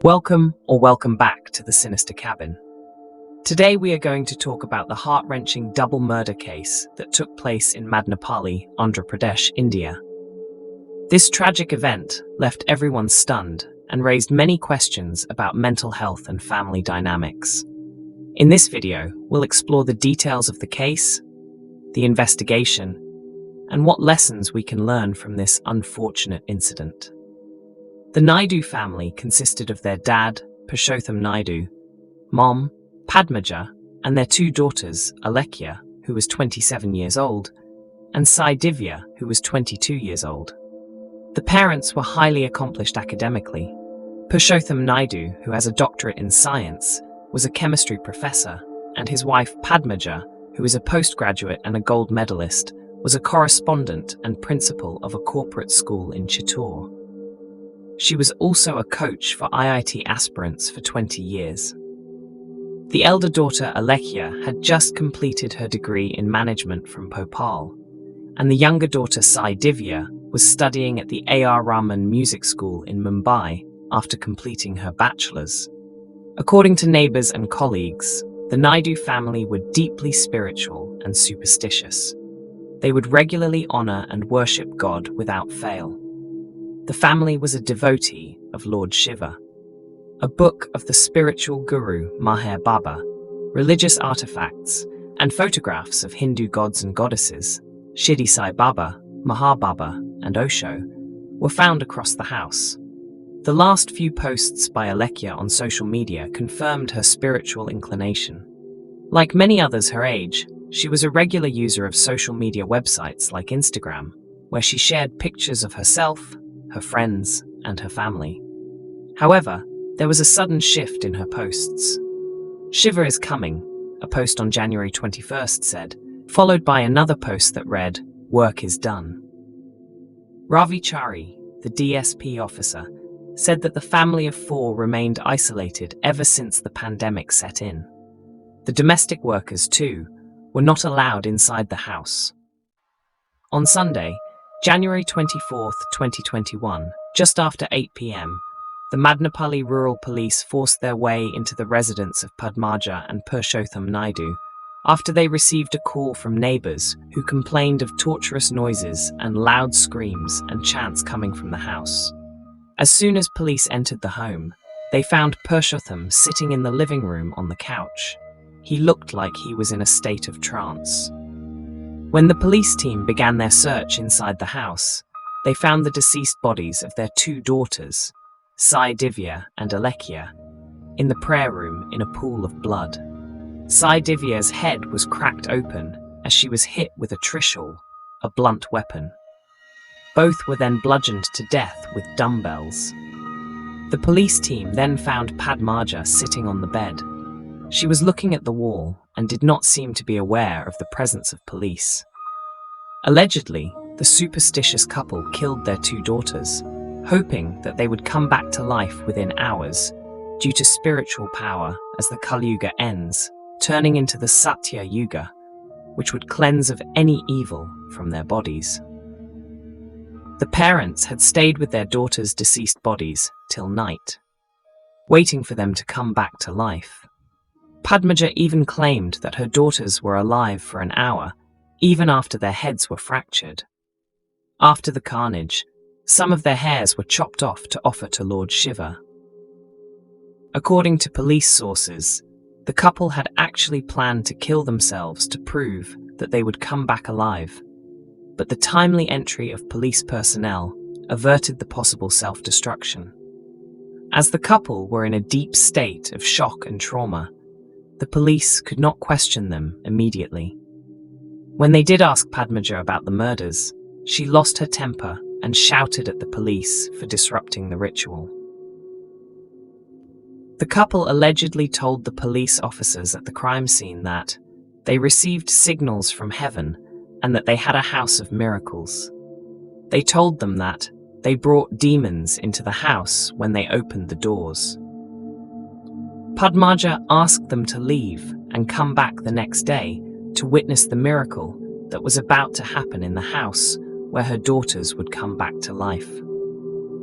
Welcome back to the Sinister Cabin. Today we are going to talk about the heart-wrenching double murder case that took place in Madnapalli, Andhra Pradesh, India. This tragic event left everyone stunned and raised many questions about mental health and family dynamics. In this video, we'll explore the details of the case, the investigation, and what lessons we can learn from this unfortunate incident. The Naidu family consisted of their dad, Purushottam Naidu, mom, Padmaja, and their two daughters, Alekhya, who was 27 years old, and Sai Divya, who was 22 years old. The parents were highly accomplished academically. Purushottam Naidu, who has a doctorate in science, was a chemistry professor, and his wife Padmaja, who is a postgraduate and a gold medalist, was a correspondent and principal of a corporate school in Chittor. She was also a coach for IIT aspirants for 20 years. The elder daughter, Alekhya, had just completed her degree in management from Bhopal, and the younger daughter, Sai Divya, was studying at the A.R. Rahman Music School in Mumbai after completing her bachelor's. According to neighbors and colleagues, the Naidu family were deeply spiritual and superstitious. They would regularly honor and worship God without fail. The family was a devotee of Lord Shiva. A book of the spiritual guru Meher Baba, religious artifacts, and photographs of Hindu gods and goddesses, Shirdi Sai Baba, Meher Baba, and Osho, were found across the house. The last few posts by Alekhya on social media confirmed her spiritual inclination. Like many others her age, she was a regular user of social media websites like Instagram, where she shared pictures of herself, her friends, and her family. However, there was a sudden shift in her posts. Shiva is coming, a post on January 21st said, followed by another post that read, "Work is done." Ravi Chari, the DSP officer, said that the family of four remained isolated ever since the pandemic set in. The domestic workers, too, were not allowed inside the house. On Sunday, January 24, 2021, just after 8 p.m., the Madnapalli Rural Police forced their way into the residence of Padmaja and Purushottam Naidu after they received a call from neighbors who complained of torturous noises and loud screams and chants coming from the house. As soon as police entered the home, they found Purushottam sitting in the living room on the couch. He looked like he was in a state of trance. When the police team began their search inside the house, they found the deceased bodies of their two daughters, Sai Divya and Alekhya, in the prayer room in a pool of blood. Sai Divya's head was cracked open as she was hit with a trishul, a blunt weapon. Both were then bludgeoned to death with dumbbells. The police team then found Padmaja sitting on the bed. She was looking at the wall and did not seem to be aware of the presence of police. Allegedly, the superstitious couple killed their two daughters, hoping that they would come back to life within hours due to spiritual power as the Kali Yuga ends, turning into the Satya Yuga, which would cleanse of any evil from their bodies. The parents had stayed with their daughters' deceased bodies till night, waiting for them to come back to life. Padmaja even claimed that her daughters were alive for an hour, even after their heads were fractured. After the carnage, some of their hairs were chopped off to offer to Lord Shiva. According to police sources, the couple had actually planned to kill themselves to prove that they would come back alive, but the timely entry of police personnel averted the possible self-destruction. As the couple were in a deep state of shock and trauma, the police could not question them immediately. When they did ask Padmaja about the murders, she lost her temper and shouted at the police for disrupting the ritual. The couple allegedly told the police officers at the crime scene that they received signals from heaven and that they had a house of miracles. They told them that they brought demons into the house when they opened the doors. Padmaja asked them to leave and come back the next day to witness the miracle that was about to happen in the house where her daughters would come back to life.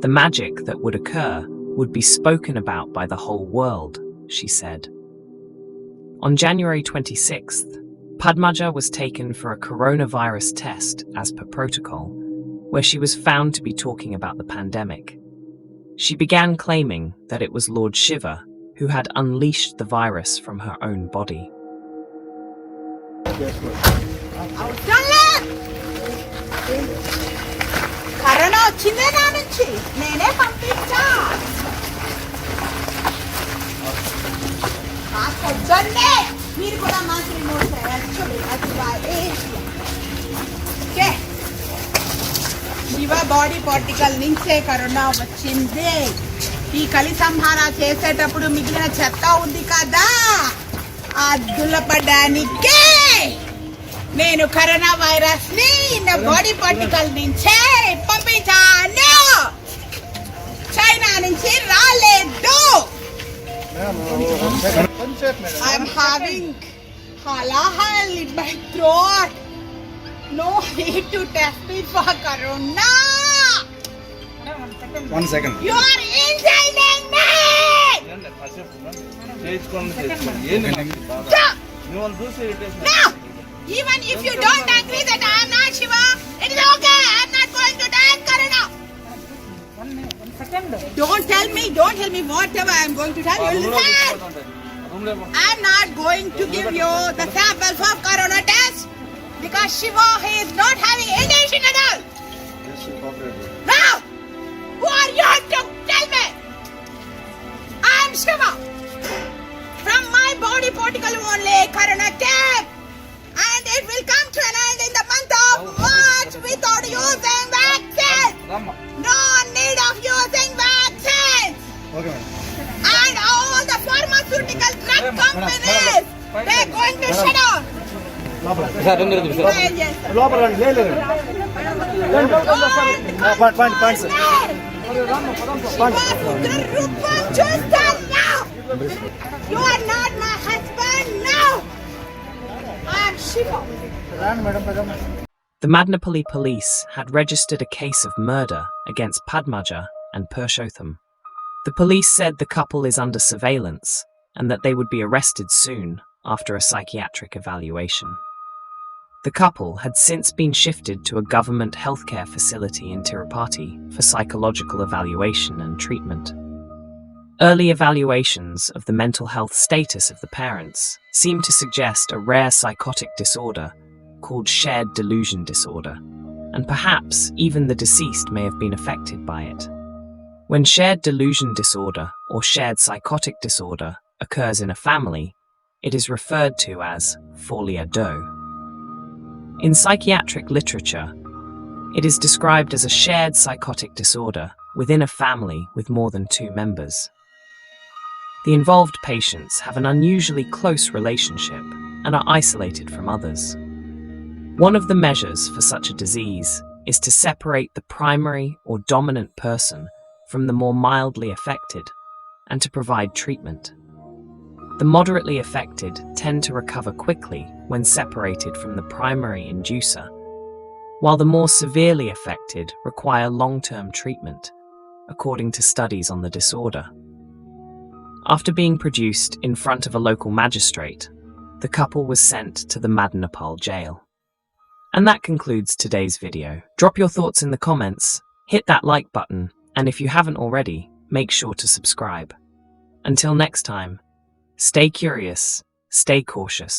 The magic that would occur would be spoken about by the whole world, she said. On January 26th, Padmaja was taken for a coronavirus test as per protocol, where she was found to be talking about the pandemic. She began claiming that it was Lord Shiva who had unleashed the virus from her own body. Shiva body particle నుంచే corona వచ్చింది. ఈ కలి సంహార చేసేటప్పుడు మిగిలిన చెత్త ఉంది కదా, ఆ దులపడానికే నేను కరోనా వైరస్ ని నా బాడీ పార్టికల్ నుంచే పంపించాను. చైనా నుంచి రాలేదు. I'm having halahal in my throat. No need to test me for corona. 1 second. You are insulting me. No. Even if you don't agree that I am not Shiva, it is okay. I am not going to die in corona. 1 second. Don't tell me whatever I am going to tell you. Listen. I am not going to give you the samples of corona test because Shiva, he is not having intention at all. Now, who are you to tell me? I am Shiva. From my body particle only corona take, and it will come to an end in the month of March without using vaccines. No need of using vaccines. Okay. And all the pharmaceutical drug companies, they are going to shut down. Yes, sir. You are not my husband now. I am Shiva. The Madnapalli police had registered a case of murder against Padmaja and Purshotham. The police said the couple is under surveillance and that they would be arrested soon after a psychiatric evaluation. The couple had since been shifted to a government healthcare facility in Tirupati for psychological evaluation and treatment. Early evaluations of the mental health status of the parents seemed to suggest a rare psychotic disorder called shared delusion disorder, and perhaps even the deceased may have been affected by it. When shared delusion disorder or shared psychotic disorder occurs in a family, it is referred to as folia do. In psychiatric literature, it is described as a shared psychotic disorder within a family with more than 2 members. The involved patients have an unusually close relationship and are isolated from others. One of the measures for such a disease is to separate the primary or dominant person from the more mildly affected and to provide treatment. The moderately affected tend to recover quickly when separated from the primary inducer, while the more severely affected require long-term treatment, according to studies on the disorder. After being produced in front of a local magistrate, the couple was sent to the Madnapal jail. And that concludes today's video. Drop your thoughts in the comments, hit that like button, and if you haven't already, make sure to subscribe. Until next time, stay curious, stay cautious.